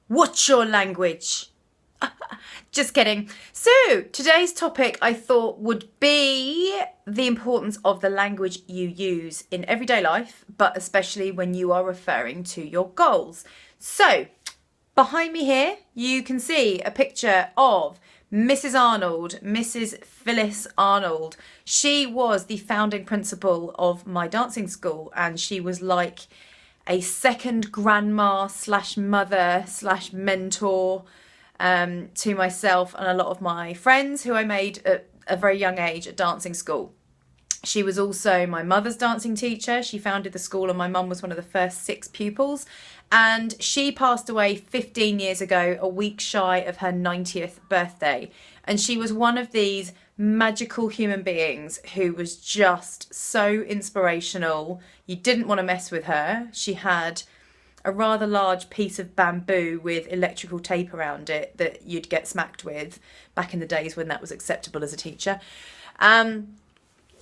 What's your language? Just kidding. So today's topic I thought would be the importance of the language you use in everyday life, but especially when you are referring to your goals. So behind me here, you can see a picture of Mrs. Arnold, Mrs. Phyllis Arnold. She was the founding principal of my dancing school, and she was like a second grandma slash mother slash mentor to myself and a lot of my friends who I made at a very young age at dancing school. She was also my mother's dancing teacher. She founded the school and my mum was one of the first 6 pupils. And she passed away 15 years ago, a week shy of her 90th birthday. And she was one of these magical human beings who was just so inspirational. You didn't want to mess with her. She had a rather large piece of bamboo with electrical tape around it that you'd get smacked with back in the days when that was acceptable as a teacher.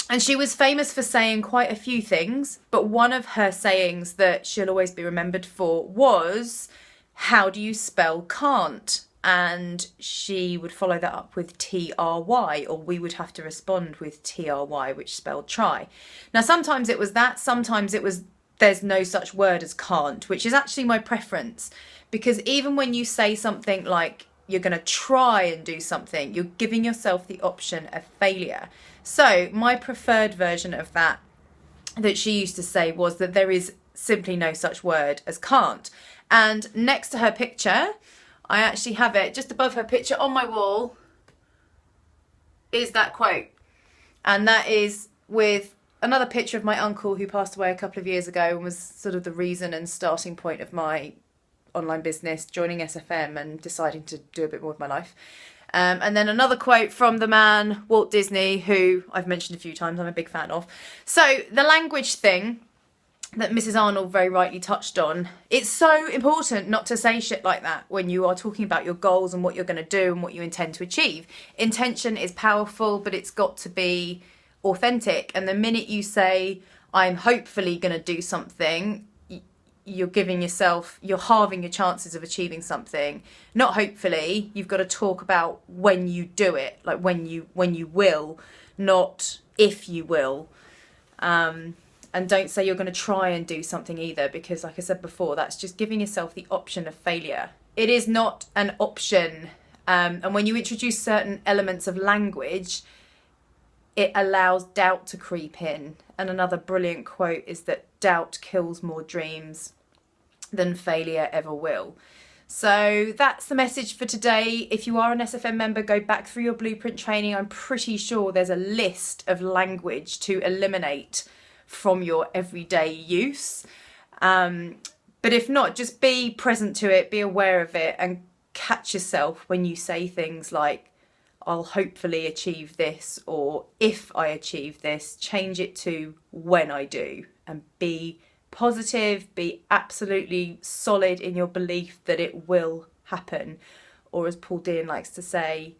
And she was famous for saying quite a few things, but one of her sayings that she'll always be remembered for was, "How do you spell can't?" And she would follow that up with TRY, or we would have to respond with TRY, which spelled try. Now, sometimes it was that, sometimes it was there's no such word as can't, which is actually my preference, because even when you say something like you're going to try and do something, you're giving yourself the option of failure. So my preferred version of that she used to say was that there is simply no such word as can't. And next to her picture, I actually have it just above her picture on my wall, is that quote. And that is with another picture of my uncle who passed away a couple of years ago and was sort of the reason and starting point of my online business, joining SFM and deciding to do a bit more with my life. And then another quote from the man, Walt Disney, who I've mentioned a few times, I'm a big fan of. So the language thing that Mrs. Arnold very rightly touched on, it's so important not to say shit like that when you are talking about your goals and what you're going to do and what you intend to achieve. Intention is powerful, but it's got to be authentic. And the minute you say, I'm hopefully going to do something, you're halving your chances of achieving something. Not hopefully, you've got to talk about when you do it, like when you will, not if you will. And don't say you're going to try and do something either, because like I said before, that's just giving yourself the option of failure. It is not an option. And when you introduce certain elements of language, it allows doubt to creep in. And another brilliant quote is that doubt kills more dreams than failure ever will. So that's the message for today. If you are an SFM member, go back through your blueprint training. I'm pretty sure there's a list of language to eliminate from your everyday use. But if not, just be present to it, be aware of it, and catch yourself when you say things like, I'll hopefully achieve this, or if I achieve this. Change it to when I do, and be positive, be absolutely solid in your belief that it will happen. Or as Paul Dean likes to say,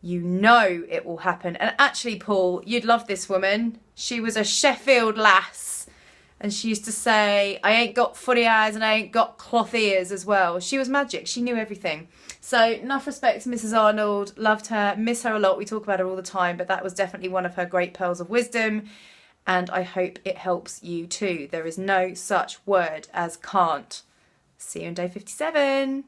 you know it will happen. And actually, Paul, you'd love this woman. She was a Sheffield lass, and she used to say, I ain't got footy eyes and I ain't got cloth ears as well. She was magic. She knew everything. So enough respect to Mrs. Arnold. Loved her, miss her a lot. We talk about her all the time, but that was definitely one of her great pearls of wisdom. And I hope it helps you too. There is no such word as can't. See you on day 57.